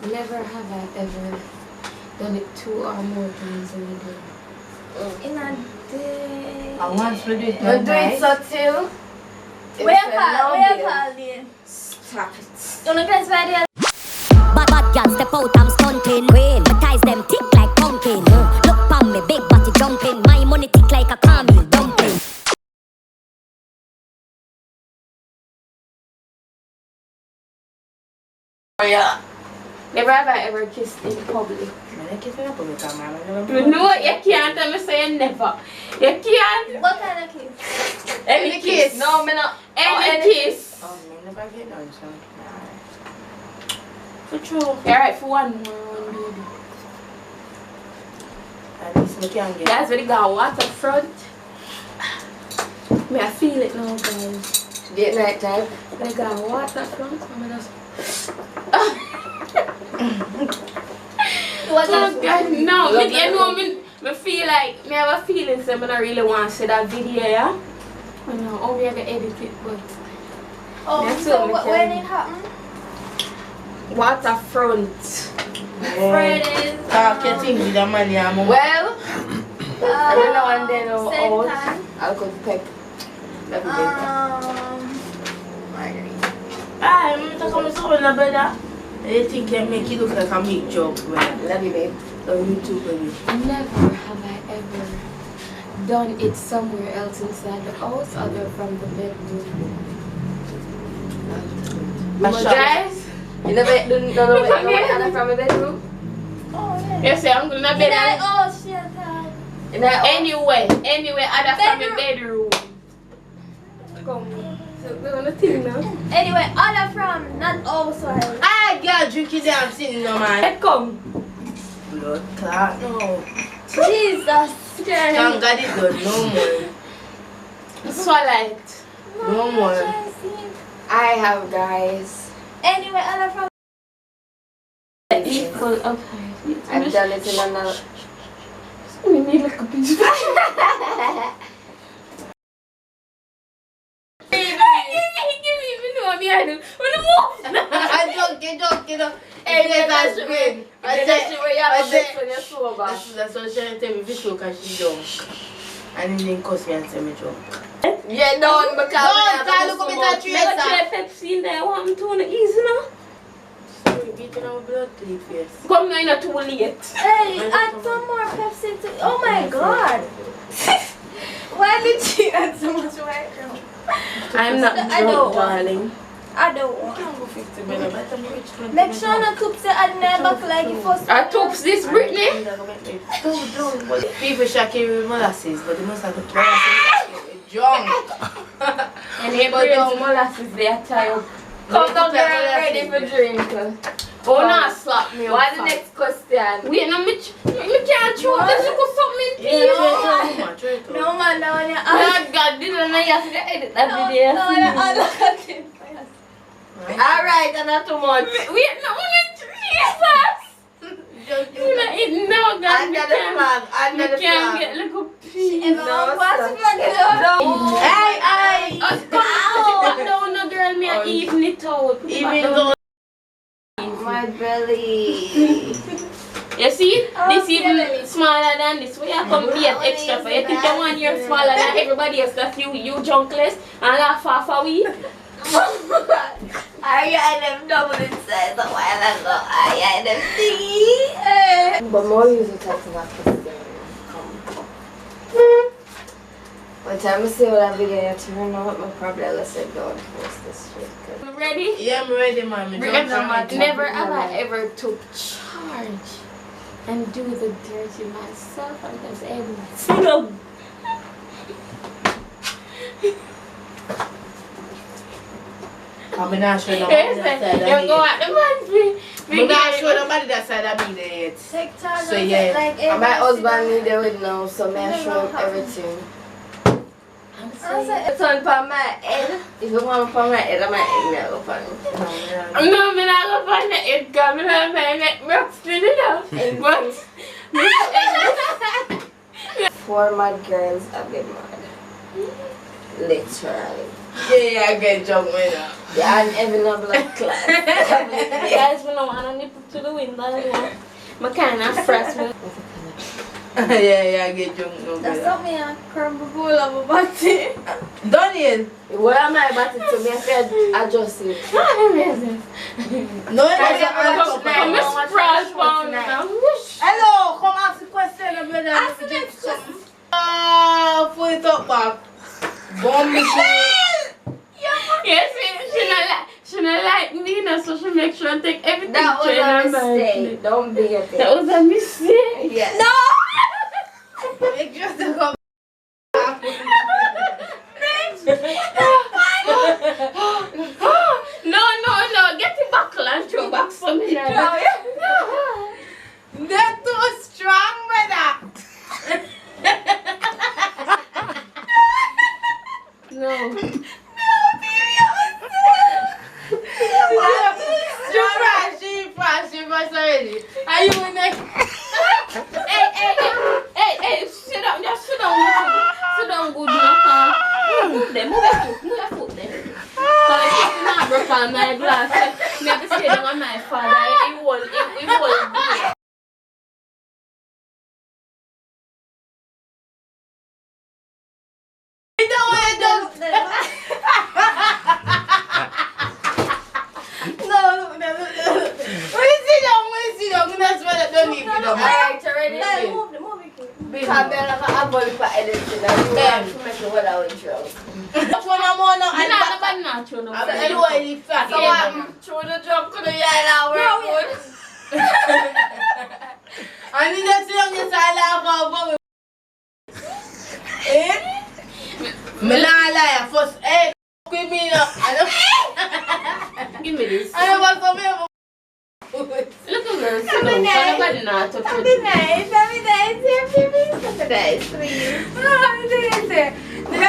Never have I ever done it 2 or more times in a day. In a day. And once we do it We one do it night, so till. Where you call it? Stop it. You know guys why they Bad girl step out, I'm stunting. Queen, my ties them tick like pumpkin. Look pon me, big body jumping. My money tick like a caramel dumpling. Oh yeah. Never have I ever kissed in public. I don't kiss in public, man. You know what? You can't tell me say never. You can't. What kind of kiss? Any kiss. No, me not. Any kiss. Oh, man, never get done, so. For true. Alright, for one more baby. At least we can get. Guys, we got waterfront. May I feel it now, guys. Late night time. We got waterfront. I'm just. What Oh, God, no. Love You know, me feel like, me have a feeling so I don't really want to see that video, yeah? I know, oh, we have to edit it, but... Oh, That's so what we when can. it happened? Waterfront. Fridays. Talk your things with the money, I'm Well, every now and then same out, time. I'll go to Pep. That'd be better. Margarita. I'm talking about something better. I think you make it look like a meat joke, man. Love you, babe. On YouTube, baby. Never have I ever done it somewhere else inside the house other from the bedroom. A But shot. guys, you never done from the bedroom? Oh, yeah. Yes, I'm gonna Did bed. I? Oh, shit. Anywhere other from the bedroom. Come. So we're gonna think now. Anyway, other from, not housewife. Ah, girl, drink it down, sitting no man. Hey, come. Blood clot, no. Jesus Thank Christ. God it done, no more. Swallow it. No more. I have, guys. Anyway, other from. Equal of height. I've done it in another. We need like a piece of I'm joking. Hey, that's good. That's what she tell me if you because she drunk. And then cuss me and say me drunk. Yeah, no, because Don't look at me that Try Pepsi in there. I want me to on the easy now. Sorry, beating our blood to your face. Come now, you're not too late. Hey, add some more Pepsi to. Oh my god. Why did she add so much water? I'm not I drunk, don't want- darling. I don't want. Can't go 50 minutes, but I'm rich 20 Make sure no cook say I never like it first. I took this, Brittany. Don't. People shocking with molasses, but they must have the molasses drunk. And they But bring don't- some molasses there, tie up. Come down there and ready for drink. Oh, no, slap me up. What's the next question? Wait, no, me can't throw No. this. Look at something in Yeah, here. try it. No man, no one. Oh, God, this is not you have to edit that video. No one. Alright, and not too much. Wait, no, Jesus. You're not eating now, God. Under the flag, under the We can't flag. get little pee. No, What's sir. the fuck? No. Hey, Put it back down, no, girl. Me are eating it out. Put it back even down. though My belly. You see? Oh, This even really? smaller than this. We have come be extra for you. Think you want you're smaller than everybody else that you junkless and laugh off a wee. I got them double in size a while ago. I got them thingy. But more usually talking about this By the time I see what that video you turn out, my probably listen don't post this shit. Ready? yeah, I'm ready, mommy. Never have I ever took charge and do the dirty myself because everyone. I'm not sure nobody that side You of go me. at the man. I'm not sure nobody that side of me there yet. Take charge So, of yeah. it like And my every husband single- need it with now, so I show him everything. I said, It's on for my head. If you want for my head, I'm my head now for it. No, I'm not going to find it coming out of my neck. I'm still enough. But 4 mad girls have been mad. Literally. Yeah, I get drunk with her. Yeah, and having a black class. Guys, we don't want to nip to the window anymore. I kind of fresh. Yeah, I get drunk no That's better. not me a crumble bowl of a body. Daniel! Where am I about to me? I said adjust it. No, Guys, I I'm don't tonight. I'm a splash bomb now. Hello, come ask the question, brother. Ask the next question. Pull it up back. Bomb machine. Yes, she not like me, now, so she make sure I take everything. That was straight a on my mistake. Don't be a thing. That was a mistake. Yes. Make sure to come. No. Get it back and throw back for me now. They're too strong, brother. No. She already. Are you in there? Hey, sit down, just sit down. Sit down, good enough. Move your foot there. So if you not broke on my glass, me have to stay down on my father. It will be. You know what I do? No. When you sit down, that's what I don't need to do. Alright, already. No, move it. Camera ka abol pa editing na. Then. Medyo wala with drugs. Which one I'm on now? Hindi na naman na, chuno. I'm really fat. So through the drum ko na yan our food. I need to see you sala ako. Eh? Malala first with me na. Ano? Give me this. Ano ba sabi mo? Look at her, sit down. Kaya ba na to Sabi nice, please.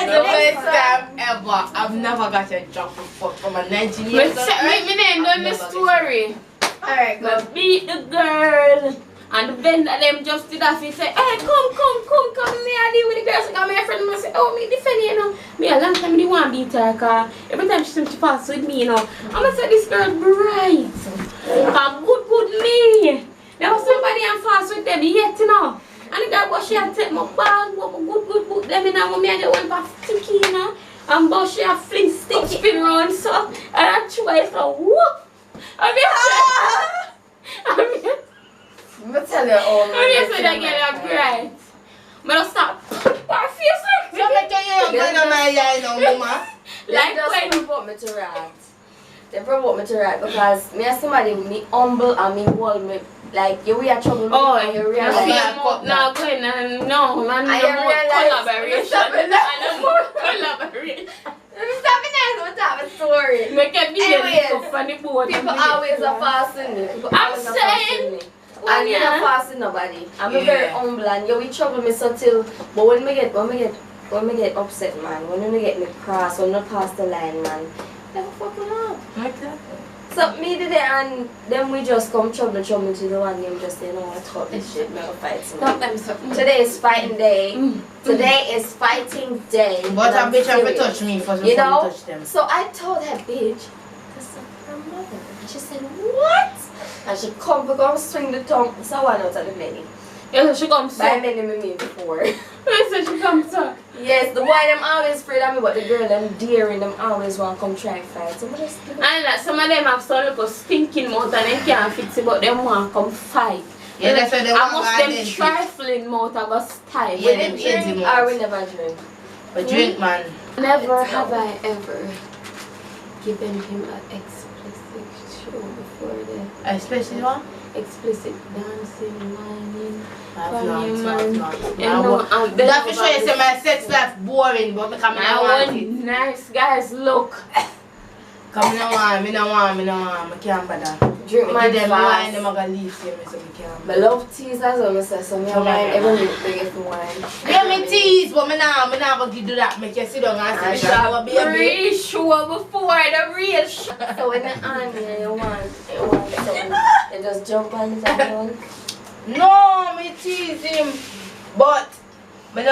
The first time ever, I've never got a job from a 19 years old. Me name know my story. Alright, Me beat the girl. And the vendor them just did that. He said, hey, come. Me I deal with the girls. I got my friend. I said, oh, me defend you, you know. Me a long time I want to beat her. Cause every time she seems to pass with me, you know. I'm going to say this girl bright. Good me. There was somebody I'm fast with them yet, you know. And the girl, but she had take my bag, but my good them, you know. Me I get one back sticky, you know. And but she had fling stick spin around, so. And I try, so whoop. I mean, But tell her all. I said I get a great. But I stop. I feel So me tell you, you're gonna my eye now, mama. like just when provoke me to write. They provoke me to write because me as somebody me humble and me hold me like you we are trouble oh, and you realize no, going no, man, I no more realize- collaboration. I no more collaboration. What's that story? Make a video Anyways, for the board. People always are fasting me. People I'm always are saying- fasting me. And you're not fasting nobody. I'm very humble and you will trouble me so till but when me get upset man, when me get me cross, when me pass the line man, never fucking up. Exactly. So me today and then we just come trouble to the one name just say no I talk this shit, never fight Stop them something. Today is fighting day. Today is fighting day. But and a bitch have to serious. touch me first You before know? you touch them. So I told her bitch, this is her mother. And she said, what? And she come swing the tongue. So I know that the many. Yes, she comes By so. many me before. Yes, she comes so. Yes, the boy them always afraid of me, but the girl them daring them always want to come try and fight. So I just give it. And like some of them have some little stinking mouth and they can't fix it, but they want to come fight. Yeah, that's why they I want must to them identity. trifling mouth I go style. Yeah, We them didn't easy drink ones. or we never drink. But drink, man. Never have I ever given him an explicit show before the Especially what? explicit dancing, whining. I've not. You know, That for sure you say my sex life boring, but because I want it. Nice guys, look. Because I don't want, I can't bother. Drink my Give them wine, fast. them are going to leave here, so we can't. I love teas as well, I say, so me and wine, every minute they get for wine. Yeah, me tease, but I not going to do that. Make you sit down and say, shower, baby. Real sure before the real sure. So when you're on here, you want something, you just jump on the one. No, me tease him. But Me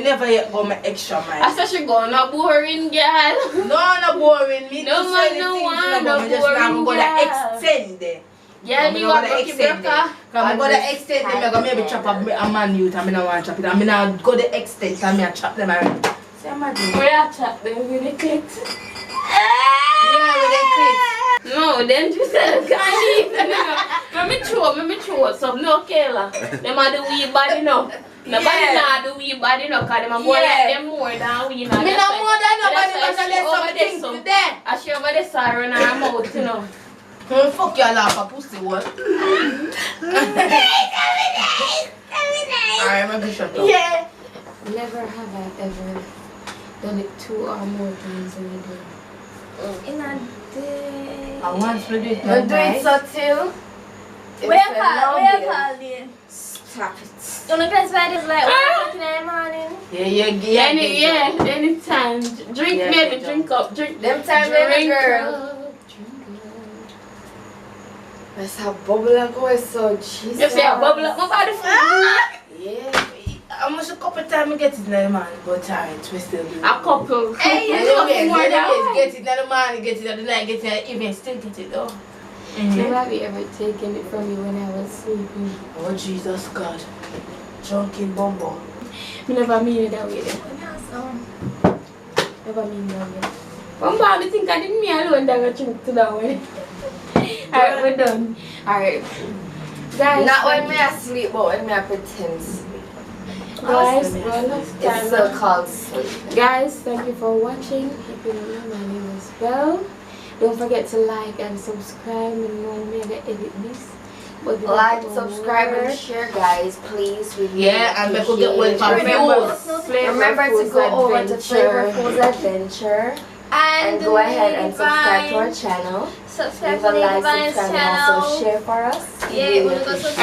never yet go my extra I mile. said she go no boring girl. No boring. Me No to man, say the no things, one, you know, no but me just now boring I'm gonna girl. extend it. Yeah, you got lucky broker. I'm gonna extend them. I'm gonna maybe chop a man youth. I'm gonna want to chop it. I'm gonna go the extent. I'm gonna chop them already. See, imagine. Where I chat them with the clicks. Yeah, with them clips. No, then you said can't eat. Let me throw some no Kayla. Them are the wee body no. Nobody nah the wee body no, cause them are more like them more than we nah. Me no more than nobody, but I let some things to them. I show over the sorrow in her mouth, you know. Fuck your laugh, a pussy what? Alright, I'm gonna shut up. Yeah. Never have I ever done it 2 or more times in a day. In a day. I want to do it. You do it subtle. Where you call it? Stop it. You know, guys, why this like 1 o'clock in the morning? Yeah. Anytime. Drink, Yeah, baby, yeah. drink up. Drink. Them time, drink baby girl. up, drink up. Let's have bubble and go so Jesus. You say a bubble up my body. Yeah. I must a couple times I get it now, man. But alright, we still do it. A couple. Hey, you get it in the morning, get it in the night, get it in the evening, still get it though. Never have you ever taken it from me when I was sleeping? Oh Jesus God. Drunken bumbo. Me never mean it that way. Never mean that way. Bumbo, I think I didn't me alone that got drink to that way. Alright, we're done. Alright. Guys, Not when me asleep, but when me I pretend sleep. guys, It's so called sleep. guys, thank you for watching. If you don't know, my name is Belle. Don't forget to like and subscribe and know me to edit this. But you Like, don't subscribe, and work. share, guys. Please. We Yeah, and we could get appreciate one it. Remember to go over to Flavor Foods Adventure and go ahead and subscribe to our channel. Subscribe Leave to a the like, Divine subscribe, and channel. also share for us. Yeah, We we're gonna go appreciate it.